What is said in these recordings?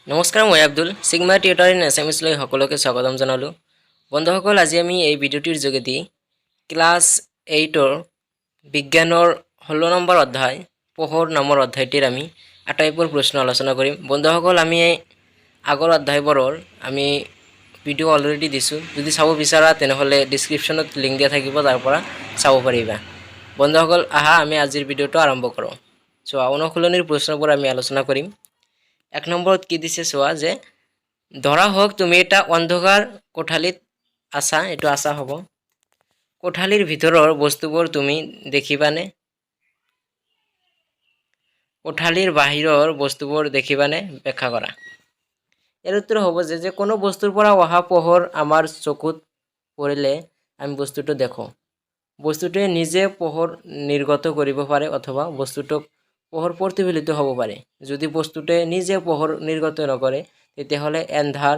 নমস্কাৰ, মই Abdul sigma tutor in আছামিজলৈ সকলোকে স্বাগতম জনালোঁ। বন্ধুসকল, আজি আমি এই ভিডিঅ'টিৰ যোগেদি ক্লাছ 8ৰ বিজ্ঞানৰ 16 নম্বৰ অধ্যায় পোহৰ নামৰ অধ্যায়টিৰ আমি আটাইবোৰ প্ৰশ্ন আলোচনা কৰিম। বন্ধুসকল, আমি আগৰ অধ্যায়বোৰৰ আমি ভিডিঅ' অলৰেডি দিছোঁ। যদি চাব বিচাৰা তেনেহ'লে ডিছক্ৰিপশ্যনত লিংক দিয়া থাকিব, তাৰ পৰা চাব পাৰিবা। বন্ধুসকল, আহা আমি আজিৰ ভিডিঅ'টো আৰম্ভ কৰোঁ। অনুশীলনীৰ প্ৰশ্নবোৰ আমি আলোচনা কৰিম। 1 নম্বৰত কি দিছে চোৱা যে ধৰা হওক তুমি এটা অন্ধকাৰ কোঠালিত আছা, এইটো আছা হ'ব। কোঠালিৰ ভিতৰৰ বস্তুবোৰ তুমি দেখিবানে? কোঠালিৰ বাহিৰৰ বস্তুবোৰ দেখিবানে? ব্যাখ্যা কৰা। এৰ উত্তৰ হ'ব যে কোনো বস্তুৰ পৰা অহা পোহৰ আমাৰ চকুত পৰিলে আমি বস্তুটো দেখো। বস্তুটোৱে নিজে পোহৰ নিৰ্গত কৰিব পাৰে অথবা বস্তুটোক পোহৰ প্ৰতিফলিত হ'ব পাৰে। যদি বস্তুটোৱে নিজে পোহৰ নিৰ্গত নকৰে তেতিয়াহ'লে এন্ধাৰ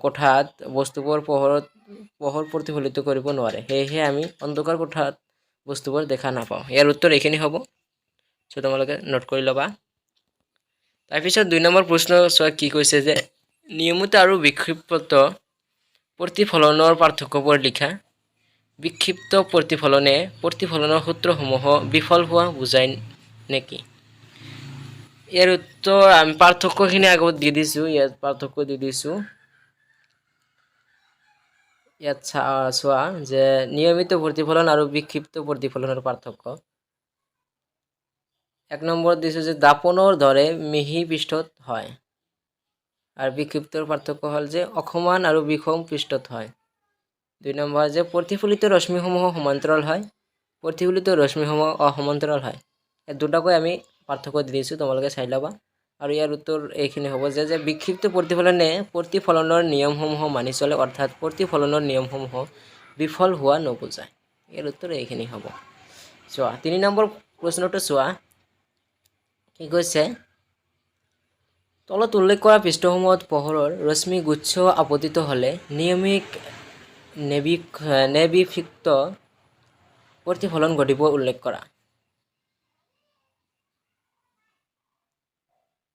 কোঠাত বস্তুবোৰ পোহৰ প্ৰতিফলিত কৰিব নোৱাৰে। সেয়েহে আমি অন্ধকাৰ কোঠাত বস্তুবোৰ দেখা নাপাওঁ। ইয়াৰ উত্তৰ এইখিনি হ'ব। তোমালোকে নোট কৰি ল'বা। তাৰপিছত 2 নম্বৰ প্ৰশ্ন চোৱা কি কৈছে যে নিয়মিত আৰু বিক্ষিপ্ত প্ৰতিফলনৰ পাৰ্থক্যবোৰ লিখা। বিক্ষিপ্ত প্ৰতিফলনে প্ৰতিফলনৰ সূত্ৰসমূহ বিফল হোৱা বুজায় নেকি? ইয়াৰ উত্তৰ আমি পাৰ্থক্যখিনি আগত দি দিছোঁ। ইয়াত পাৰ্থক্য দি দিছোঁ। ইয়াত চোৱা যে নিয়মিত প্ৰতিফলন আৰু বিক্ষিপ্ত প্ৰতিফলনৰ পাৰ্থক্য। 1 নম্বৰত দিছোঁ যে দাপনৰ দৰে মিহি পৃষ্ঠত হয়, আৰু বিক্ষিপ্তৰ পাৰ্থক্য হ'ল যে অসমান আৰু বিষম পৃষ্ঠত হয়। 2 নম্বৰ যে প্ৰতিফলিত ৰশ্মিসমূহ সমান্তৰাল হয়, প্ৰতিফলিত ৰশ্মিসমূহ অসমান্তৰাল হয়। এই দুটাকৈ আমি পাৰ্থক্য দি দিছোঁ, তোমালোকে চাই ল'বা। আৰু ইয়াৰ উত্তৰ এইখিনি হ'ব যে বিক্ষিপ্ত প্ৰতিফলনে প্ৰতিফলনৰ নিয়মসমূহ মানি চলে, অৰ্থাৎ প্ৰতিফলনৰ নিয়মসমূহ বিফল হোৱা নুবুজায়। ইয়াৰ উত্তৰ এইখিনি হ'ব। চোৱা 3 নম্বৰ প্ৰশ্নটো চোৱা কি কৈছে, তলত উল্লেখ কৰা পৃষ্ঠসমূহত পোহৰৰ ৰশ্মি গুচ্ছ আপতিত হ'লে নিয়মিক নেবিফিক্ত প্ৰতিফলন ঘটিব উল্লেখ কৰা।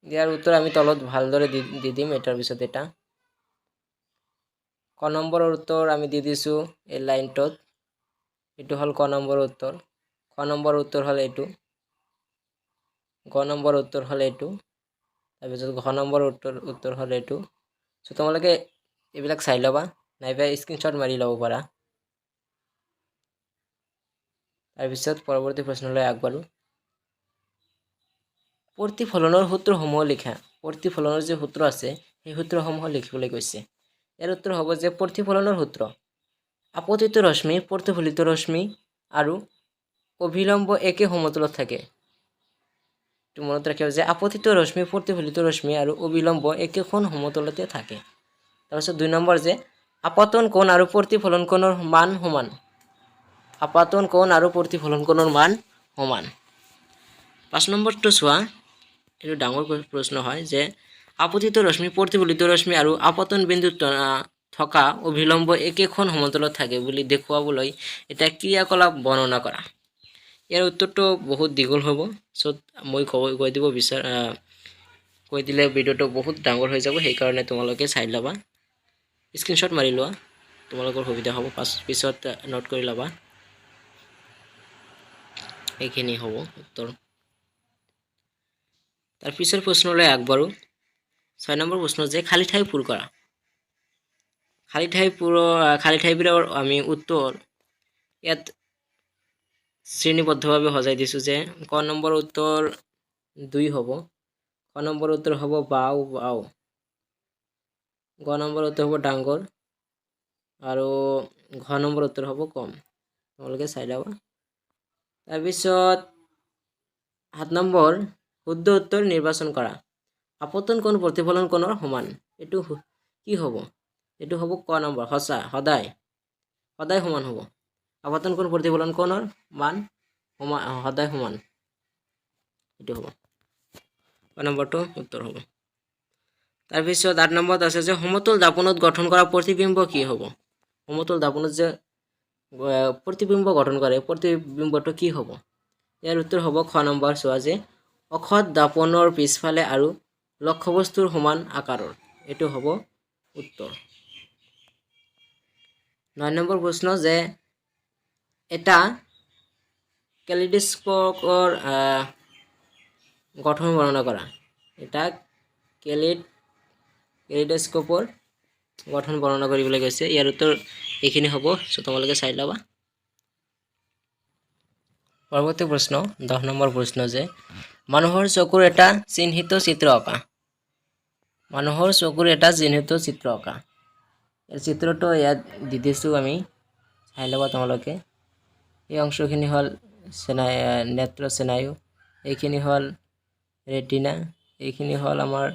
ইয়াৰ উত্তৰ আমি তলত ভালদৰে দি দিম, এটাৰ পিছত এটা। ক নম্বৰৰ উত্তৰ আমি দি দিছোঁ এই লাইনটোত। এইটো হ'ল ক নম্বৰৰ উত্তৰ। খ নম্বৰৰ উত্তৰ হ'ল এইটো। গ নম্বৰৰ উত্তৰ হ'ল এইটো। তাৰপিছত ঘ নম্বৰৰ উত্তৰ হ'ল এইটো। তোমালোকে এইবিলাক চাই ল'বা, নাইবা স্ক্ৰীনশ্বট মাৰি ল'ব পাৰা। তাৰপিছত পৰৱৰ্তী প্ৰশ্নলৈ আগবাঢ়ো। প্ৰতিফলনৰ সূত্ৰসমূহ লিখা। প্ৰতিফলনৰ যে সূত্ৰ আছে সেই সূত্ৰসমূহ লিখিবলৈ কৈছে। ইয়াৰ উত্তৰ হ'ব যে প্ৰতিফলনৰ সূত্ৰ আপতিত ৰশ্মি, প্ৰতিফলিত ৰশ্মি আৰু অভিলম্ব একে সমতলত থাকে। মনত ৰাখিবা যে আপতিত ৰশ্মি, প্ৰতিফলিত ৰশ্মি আৰু অভিলম্ব একেখন সমতলতে থাকে। তাৰপিছত 2 নম্বৰ যে আপতন কোণ আৰু প্ৰতিফলন কোণৰ মান সমান। আপতন কোণ আৰু প্ৰতিফলন কোণৰ মান সমান। 5 নম্বৰটো চোৱা, এইটো ডাঙৰ প্ৰশ্ন হয় যে আপতিত ৰশ্মি, প্ৰতিফলিত ৰশ্মি আৰু আপতন বিন্দুত থকা অভিলম্ব একেখন সমতলত থাকে বুলি দেখুৱাবলৈ এটা ক্ৰিয়াকলাপ বৰ্ণনা কৰা। ইয়াৰ উত্তৰটো বহুত দীঘল হ'ব, মই কৈ দিলে ভিডিঅ'টো বহুত ডাঙৰ হৈ যাব, সেইকাৰণে তোমালোকে চাই ল'বা, স্ক্ৰীনশ্বট মাৰি লোৱা, তোমালোকৰ সুবিধা হ'ব, পিছত নোট কৰি ল'বা। এইখিনি হ'ব উত্তৰ। তাৰ পিছৰ প্ৰশ্নলৈ আগবাঢ়ো। 6 নম্বৰ প্ৰশ্ন যে খালী ঠাই পূৰ কৰা। খালী ঠাইবোৰৰ আমি উত্তৰ ইয়াত শ্ৰেণীবদ্ধভাৱে সজাই দিছোঁ যে ক নম্বৰ উত্তৰ 2 হ'ব, খ নম্বৰ উত্তৰ হ'ব বাও, গ নম্বৰ উত্তৰ হ'ব ডাঙৰ, আৰু ঘ নম্বৰ উত্তৰ হ'ব কম। তোমালোকে চাই ল'বা। তাৰপিছত 7 নম্বৰ শুদ্ধ উত্তৰ নিৰ্বাচন কৰা। আপতন কোণ প্ৰতিফলন কোণৰ সমান, এইটো কি হ'ব? এইটো হ'ব ক নম্বৰ, সদায় সমান হ'ব। আপতন কোণ প্ৰতিফলন কোণৰ মান সদায় সমান, এইটো হ'ব ক নম্বৰটো উত্তৰ হ'ব। তাৰপিছত 8 নম্বৰত আছে যে সমতল দাপনত গঠন কৰা প্ৰতিবিম্ব কি হ'ব? সমতল দাপনত যে প্ৰতিবিম্ব গঠন কৰে, প্ৰতিবিম্বটো কি হ'ব? ইয়াৰ উত্তৰ হ'ব খ নম্বৰ। চোৱা যে অখত দাপনৰ পিছফালে আৰু লক্ষ্যবস্তুৰ সমান আকাৰৰ। এইটো হ'ব উত্তৰ। 9 নম্বৰ প্ৰশ্ন যে এটা কেলিডস্কোপৰ গঠন বৰ্ণনা কৰা। এটা কেলিডস্কোপৰ গঠন বৰ্ণনা কৰিবলৈ কৈছে। ইয়াৰ উত্তৰ এইখিনি হ'ব, সো তোমালোকে চাই ল'বা। পৰৱৰ্তী প্ৰশ্ন 10 নম্বৰ প্ৰশ্ন যে মানুহৰ চকুৰ এটা চিহ্নিত চিত্ৰ আঁকা। মানুহৰ চকুৰ এটা চিহ্নিত চিত্ৰ আঁকা। এই চিত্ৰটো ইয়াত দি দিছোঁ আমি, চাই ল'বা তোমালোকে। এই অংশখিনি হ'ল নেত্ৰ স্নায়ু, এইখিনি হ'ল ৰেটিনা, এইখিনি হ'ল আমাৰ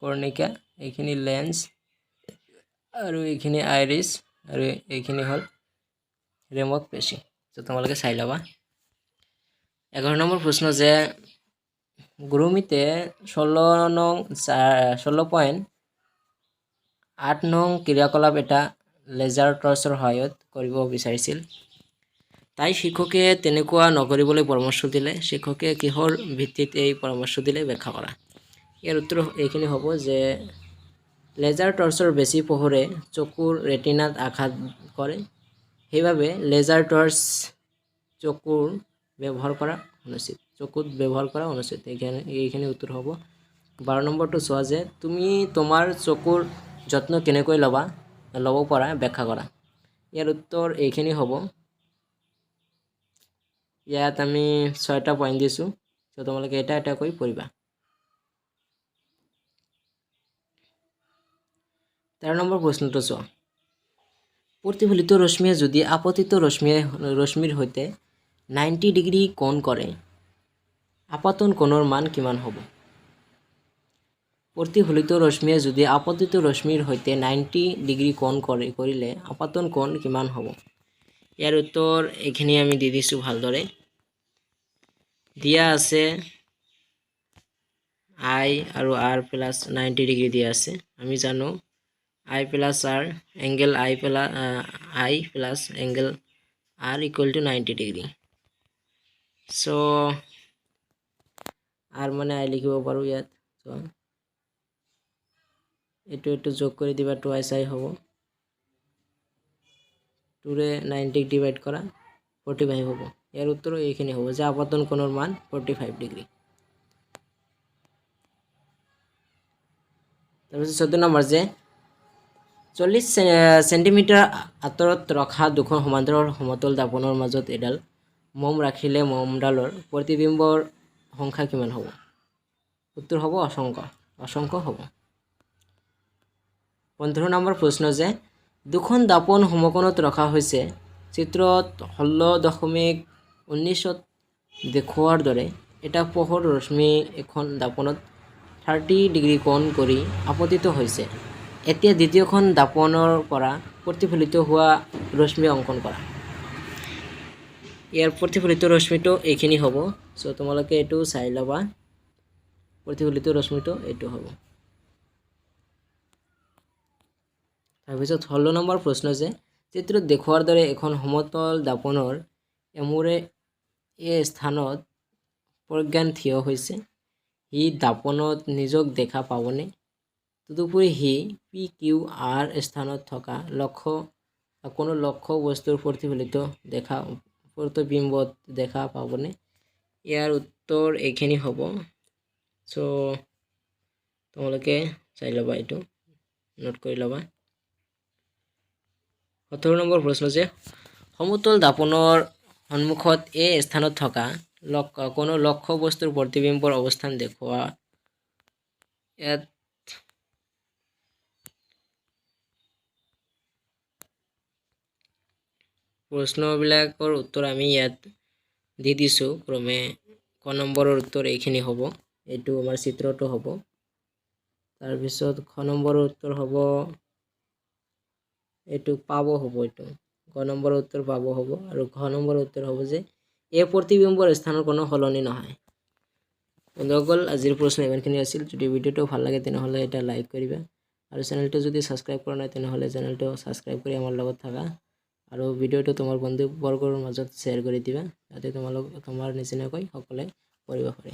কৰ্ণিকা, এইখিনি লেন্স, আৰু এইখিনি আইৰিছ, আৰু এইখিনি হ'ল ৰেমক পেশী। তো তোমালোকে চাই ল'বা। 11 নম্বৰ প্ৰশ্ন যে গুৰুমিতে 16.8 নং ক্ৰিয়াকলাপ এটা লেজাৰ টৰ্চৰ সহায়ত কৰিব বিচাৰিছিল। তাই শিক্ষকে তেনেকুৱা নকৰিবলৈ পৰামৰ্শ দিলে। শিক্ষকে কিহৰ ভিত্তিত এই পৰামৰ্শ দিলে ব্যাখ্যা কৰা। ইয়াৰ উত্তৰ এইখিনি হ'ব যে লেজাৰ টৰ্চৰ বেছি পোহৰে চকুৰ ৰেটিনাত আঘাত কৰে, সেইবাবে লেজাৰ টৰ্চ চকুত ব্যৱহাৰ কৰা অনুচিত। এইখিনি উত্তৰ হ'ব। 12 নম্বৰটো চোৱা যে তুমি তোমাৰ চকুৰ যত্ন কেনেকৈ ল'ব পৰা ব্যাখ্যা কৰা। ইয়াৰ উত্তৰ এইখিনি হ'ব। ইয়াত আমি 6টা পইণ্ট দিছোঁ, তো তোমালোকে এটা এটাকৈ পঢ়িবা। 13 নম্বৰ প্ৰশ্নটো চোৱা। প্ৰতিফলিত ৰশ্মিয়ে যদি আপতিত ৰশ্মিৰ সৈতে 90 ডিগ্ৰী কোণ কৰে, আপতন কোণৰ মান কিমান হ'ব? প্ৰতিফলিত ৰশ্মিয়ে যদি আপতিত ৰশ্মিৰ সৈতে 90 ডিগ্ৰী কোণ কৰিলে আপতন কোণ কিমান হ'ব? ইয়াৰ উত্তৰ এইখিনি আমি দি দিছোঁ ভালদৰে। দিয়া আছে আই আৰু আৰ প্লাছ 90 ডিগ্ৰী দিয়া আছে। আমি জানো I plus R angle I plus angle R equal to 90 degree. So R মানে আই লিখিব পাৰোঁ ইয়াত। সো এইটো যোগ কৰি দিবা, 2 আই হ'ব। 2ৰে 90 ডিভাইড কৰা 45 হ'ব। ইয়াৰ উত্তৰ এইখিনি হ'ব যে আপতন কোণৰ মান 45 ডিগ্ৰী। তাৰপিছত 14 নম্বৰ যে 40 চেণ্টিমিটাৰ আঁতৰত ৰখা দুখন সমান্তৰাল সমতল দাপনৰ মাজত এডাল মম ৰাখিলে মমডালৰ প্ৰতিবিম্বৰ সংখ্যা কিমান হ'ব? উত্তৰ হ'ব অসংখ্য হ'ব। 15 নম্বৰ প্ৰশ্ন যে দুখন দাপন সমকোণত ৰখা হৈছে। চিত্ৰত 16.19ত দেখুওৱাৰ দৰে এটা পোহৰ ৰশ্মি এখন দাপনত 30 ডিগ্ৰী কোণ কৰি আপতিত হৈছে। এতিয়া দ্বিতীয়খন দাপনৰ পৰা প্ৰতিফলিত হোৱা ৰশ্মি অংকন কৰা। ইয়াৰ প্ৰতিফলিত ৰশ্মিটো এইখিনি হ'ব। সো তোমালোকে এইটো চাই ল'বা। প্ৰতিফলিত ৰশ্মিটো এইটো হ'ব। তাৰপিছত 16 নম্বৰ প্ৰশ্ন যে চিত্ৰত দেখুওৱাৰ দৰে এখন সমতল দাপনৰ এমূৰে এই স্থানত প্ৰজ্ঞান থিয় হৈছে। সি দাপনত নিজক দেখা পাবনে? তদুপৰি সি পি কিউ আৰ স্থানত থকা কোনো লক্ষ্য বস্তুৰ প্ৰতিবিম্বত দেখা পাবনে? ইয়াৰ উত্তৰ এইখিনি হ'ব। সো তোমালোকে চাই ল'বা, এইটো নোট কৰি ল'বা। 17 নম্বৰ প্ৰশ্ন যে সমতল দাপনৰ সন্মুখত এই স্থানত থকা কোনো লক্ষ্য বস্তুৰ প্ৰতিবিম্বৰ অৱস্থান দেখুওৱা। ইয়াত প্ৰশ্নবিলাকৰ উত্তৰ আমি ইয়াত দি দিছোঁ ক্ৰমে। ক নম্বৰৰ উত্তৰ এইখিনি হ'ব, এইটো আমাৰ চিত্ৰটো হ'ব। তাৰপিছত খ নম্বৰৰ উত্তৰ হ'ব এইটো পাব হ'ব, এইটো গ নম্বৰৰ উত্তৰ পাব হ'ব, আৰু ঘ নম্বৰৰ উত্তৰ হ'ব যে এই প্ৰতিবিম্বৰ স্থানৰ কোনো সলনি নহয়। বন্ধুসকল, আজিৰ প্ৰশ্ন ইমানখিনি আছিল। যদি ভিডিঅ'টো ভাল লাগে তেনেহ'লে এটা লাইক কৰিবা, আৰু চেনেলটো যদি ছাবস্ক্ৰাইব কৰা নাই তেনেহ'লে চেনেলটো ছাবস্ক্ৰাইব কৰি আমাৰ লগত থাকা, আৰু ভিডিঅ'টো তোমাৰ বন্ধুবৰ্গৰ মাজত শ্বেয়াৰ কৰি দিবা যাতে তোমাৰ নিচিনাকৈ সকলোৱে পঢ়িব পাৰে।